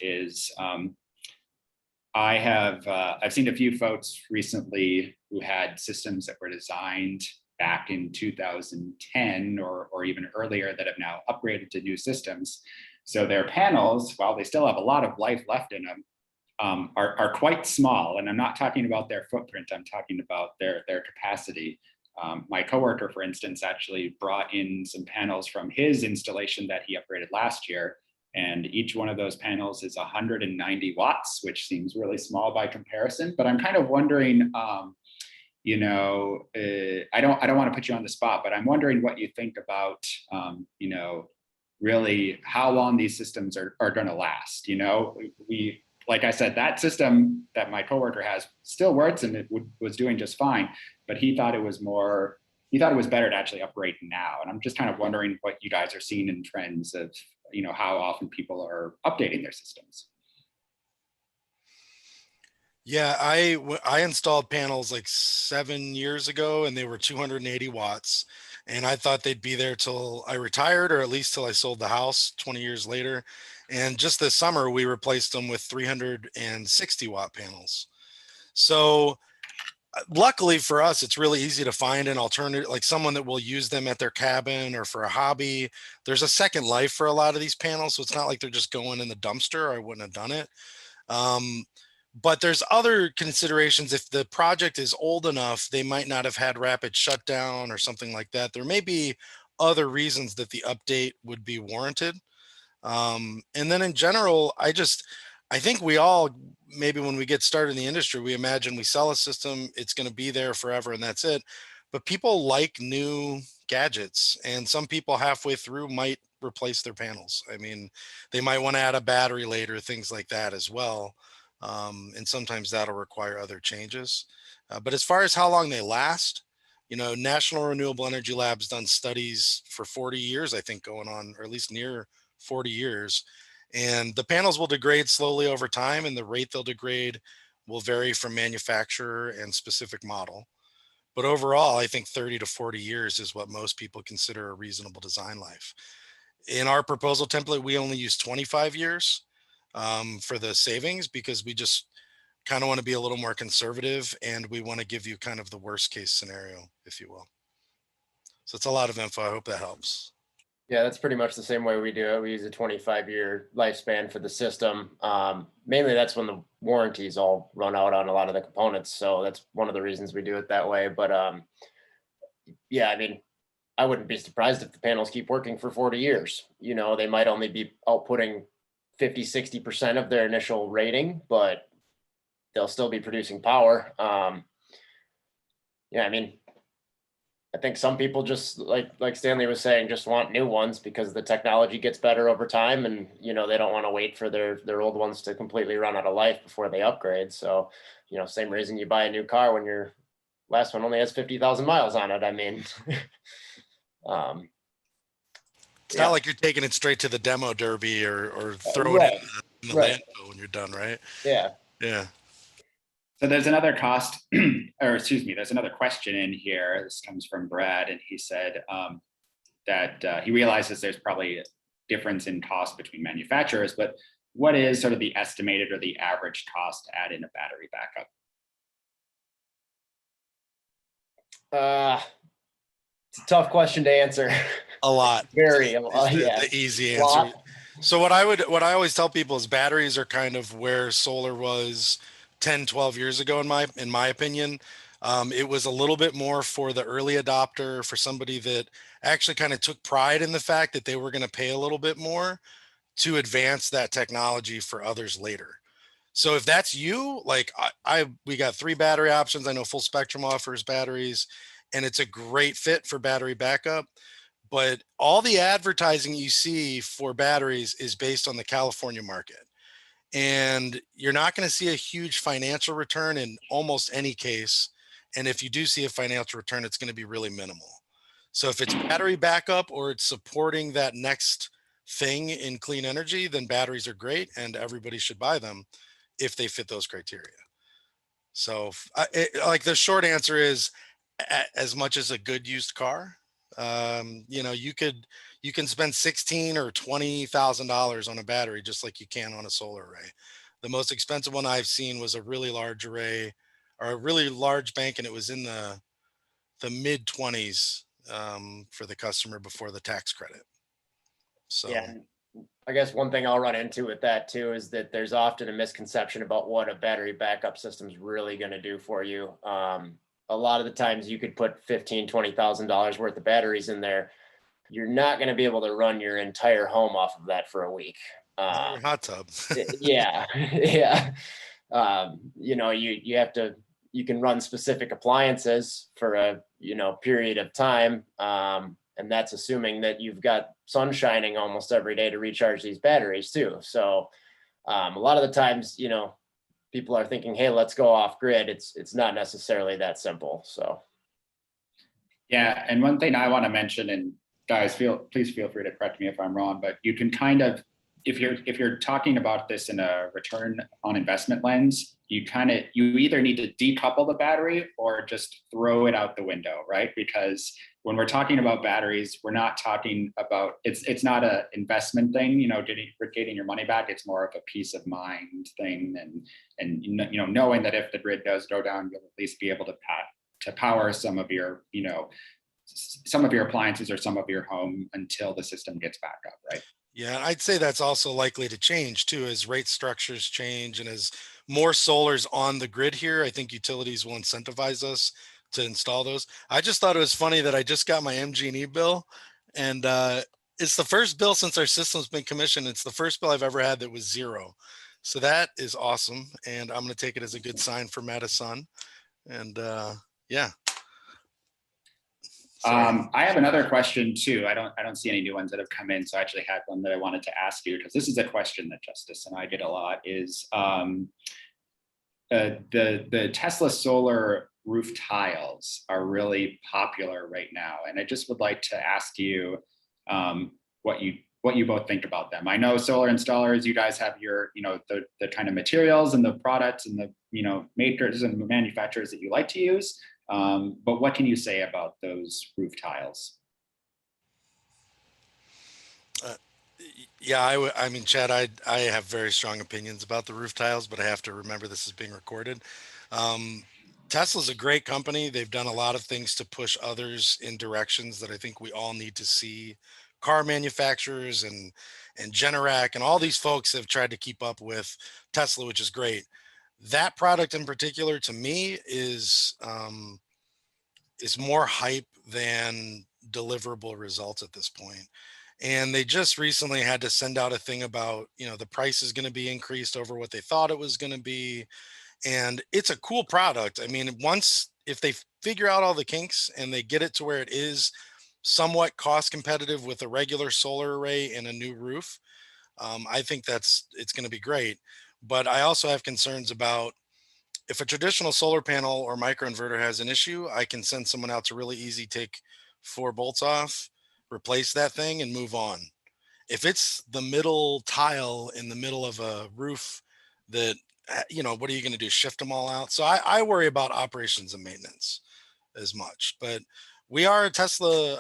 I've seen a few folks recently who had systems that were designed back in 2010 or even earlier that have now upgraded to new systems. So their panels, while they still have a lot of life left in them, are quite small. And I'm not talking about their footprint, I'm talking about their capacity. My coworker, for instance, actually brought in some panels from his installation that he upgraded last year. And each one of those panels is 190 watts, which seems really small by comparison. But I'm kind of wondering, I don't want to put you on the spot, but I'm wondering what you think about, really how long these systems are going to last. Like I said, that system that my coworker has still works and it was doing just fine, but he thought it was better to actually upgrade now. And I'm just kind of wondering what you guys are seeing in trends of, how often people are updating their systems. Yeah, I installed panels like 7 years ago, and they were 280 watts. And I thought they'd be there till I retired, or at least till I sold the house 20 years later. And just this summer, we replaced them with 360 watt panels. So luckily for us, it's really easy to find an alternative, like someone that will use them at their cabin or for a hobby. There's a second life for a lot of these panels, so it's not like they're just going in the dumpster. I wouldn't have done it. But there's other considerations. If the project is old enough, they might not have had rapid shutdown or something like that. There may be other reasons that the update would be warranted. And then in general, I think we all, maybe when we get started in the industry, we imagine we sell a system, it's going to be there forever and that's it. But people like new gadgets, and some people halfway through might replace their panels. I mean, they might want to add a battery later, things like that as well. And sometimes that'll require other changes. But as far as how long they last, National Renewable Energy Lab's done studies for 40 years, I think, going on, or at least near 40 years. And the panels will degrade slowly over time, and the rate they'll degrade will vary from manufacturer and specific model. But overall, I think 30 to 40 years is what most people consider a reasonable design life. In our proposal template, we only use 25 years for the savings, because we just kind of want to be a little more conservative, and we want to give you kind of the worst case scenario, if you will. So it's a lot of info. I hope that helps. Yeah, that's pretty much the same way we do it. We use a 25-year lifespan for the system. Mainly that's when the warranties all run out on a lot of the components. So that's one of the reasons we do it that way. But yeah, I mean, I wouldn't be surprised if the panels keep working for 40 years. They might only be outputting 50, 60% of their initial rating, but they'll still be producing power. Yeah, I mean, I think some people just like Stanley was saying, just want new ones because the technology gets better over time, and they don't want to wait for their old ones to completely run out of life before they upgrade. So, same reason you buy a new car when your last one only has 50,000 miles on it. I mean, it's not like you're taking it straight to the demo derby or throwing right, it in the right. landfill when you're done, right? Yeah. Yeah. So there's another cost, or excuse me, there's another question in here. This comes from Brad, and he said that he realizes there's probably a difference in cost between manufacturers, but what is sort of the estimated or the average cost to add in a battery backup? It's a tough question to answer. A lot. Very, Yeah. The easy answer. So what I always tell people is batteries are kind of where solar was 10, 12 years ago, in my opinion. It was a little bit more for the early adopter, for somebody that actually kind of took pride in the fact that they were going to pay a little bit more to advance that technology for others later. So if that's you, like we got 3 battery options. I know Full Spectrum offers batteries, and it's a great fit for battery backup. But all the advertising you see for batteries is based on the California market. And you're not going to see a huge financial return in almost any case. And if you do see a financial return, it's going to be really minimal. So if it's battery backup or it's supporting that next thing in clean energy, then batteries are great and everybody should buy them if they fit those criteria. So like the short answer is, as much as a good used car, you can spend $16,000 or $20,000 on a battery just like you can on a solar array. The most expensive one I've seen was a really large array, or a really large bank, and it was in the mid 20s for the customer before the tax credit. So yeah, I guess one thing I'll run into with that too is that there's often a misconception about what a battery backup system is really going to do for you. A lot of the times you could put $15,000, $20,000 worth of batteries in there. You're not going to be able to run your entire home off of that for a week. hot tub. Yeah. Yeah. You have to, you can run specific appliances for a, period of time. And that's assuming that you've got sun shining almost every day to recharge these batteries too. So a lot of the times, people are thinking, hey, let's go off grid. It's not necessarily that simple. So. Yeah, and one thing I want to mention, and guys, please feel free to correct me if I'm wrong, but you can kind of, if you're talking about this in a return on investment lens, you either need to decouple the battery or just throw it out the window, right? Because when we're talking about batteries, we're not talking about, it's not an investment thing, getting your money back. It's more of a peace of mind thing, and knowing that if the grid does go down, you'll at least be able to power some of your appliances or some of your home until the system gets back up, right? Yeah, I'd say that's also likely to change too as rate structures change and as more solar's on the grid here. I think utilities will incentivize us to install those. I just thought it was funny that I just got my MG&E bill, and it's the first bill since our system's been commissioned. It's the first bill I've ever had that was 0. So that is awesome. And I'm going to take it as a good sign for MadiSUN. And yeah. Sorry. I have another question too. I don't see any new ones that have come in. So I actually had one that I wanted to ask you, because this is a question that Justice and I get a lot, is the Tesla solar roof tiles are really popular right now. And I just would like to ask you what you both think about them. I know solar installers, you guys have your, the kind of materials and the products and the, makers and manufacturers that you like to use. But what can you say about those roof tiles? Yeah, I mean, Chad, I have very strong opinions about the roof tiles, but I have to remember this is being recorded. Tesla's a great company. They've done a lot of things to push others in directions that I think we all need to see. Car manufacturers and Generac and all these folks have tried to keep up with Tesla, which is great. That product in particular, to me, is more hype than deliverable results at this point. And they just recently had to send out a thing about, the price is going to be increased over what they thought it was going to be. And it's a cool product. I mean, if they figure out all the kinks and they get it to where it is somewhat cost competitive with a regular solar array and a new roof, I think it's going to be great. But I also have concerns about, if a traditional solar panel or microinverter has an issue, I can send someone out to really easy take 4 bolts off, replace that thing, and move on. If it's the middle tile in the middle of a roof that, what are you going to do? Shift them all out? So I worry about operations and maintenance as much. But we are a Tesla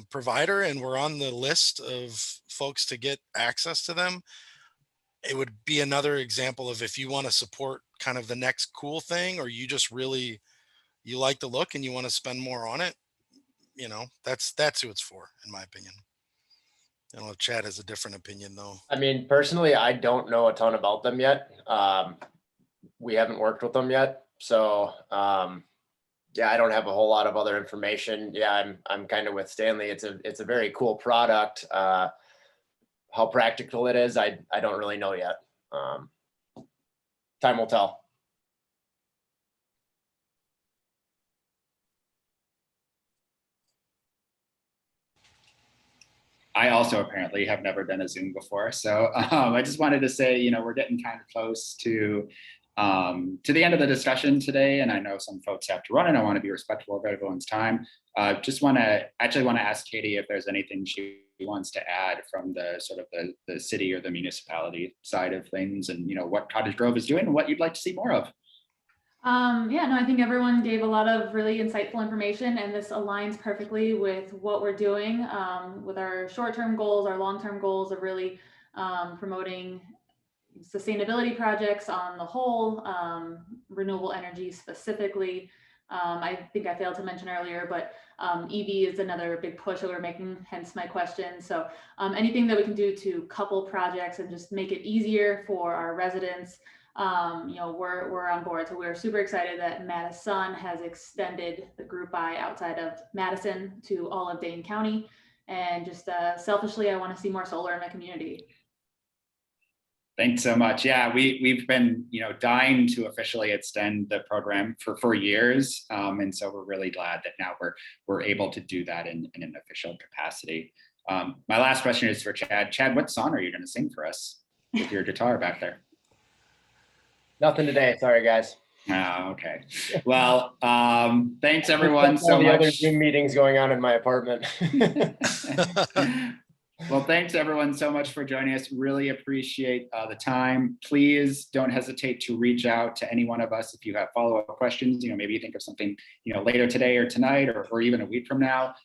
provider, and we're on the list of folks to get access to them. It would be another example of, if you want to support kind of the next cool thing, or you just really, you like the look and you want to spend more on it, that's who it's for, in my opinion. I don't know if Chad has a different opinion though. I mean, personally, I don't know a ton about them yet. We haven't worked with them yet. So yeah, I don't have a whole lot of other information. Yeah, I'm kind of with Stanley. It's a very cool product. How practical it is, I don't really know yet. Time will tell. I also apparently have never done a Zoom before. So I just wanted to say, we're getting kind of close to the end of the discussion today. And I know some folks have to run, and I want to be respectful of everyone's time. Just want to ask Katie if there's anything she wants to add from the sort of the city or the municipality side of things, and what Cottage Grove is doing and what you'd like to see more of. Yeah, no, I think everyone gave a lot of really insightful information, and this aligns perfectly with what we're doing with our short-term goals, our long-term goals of really promoting sustainability projects on the whole, renewable energy specifically. I think I failed to mention earlier, but EV is another big push that we're making, hence my question. So anything that we can do to couple projects and just make it easier for our residents, we're on board. So we're super excited that MadiSUN has extended the group buy outside of Madison to all of Dane County. And just selfishly, I want to see more solar in my community. Thanks so much. Yeah, we've been dying to officially extend the program for years, and so we're really glad that now we're able to do that in an official capacity. My last question is for Chad. Chad, what song are you going to sing for us with your guitar back there? Nothing today. Sorry, guys. Oh, okay. Well, thanks everyone so all the much. other Zoom meetings going on in my apartment. Well, thanks everyone so much for joining us. Really appreciate the time. Please don't hesitate to reach out to any one of us if you have follow-up questions. Maybe you think of something, later today or tonight or even a week from now.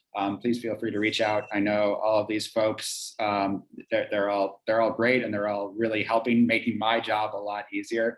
Please feel free to reach out. I know all of these folks, they're all great, and they're all really helping, making my job a lot easier.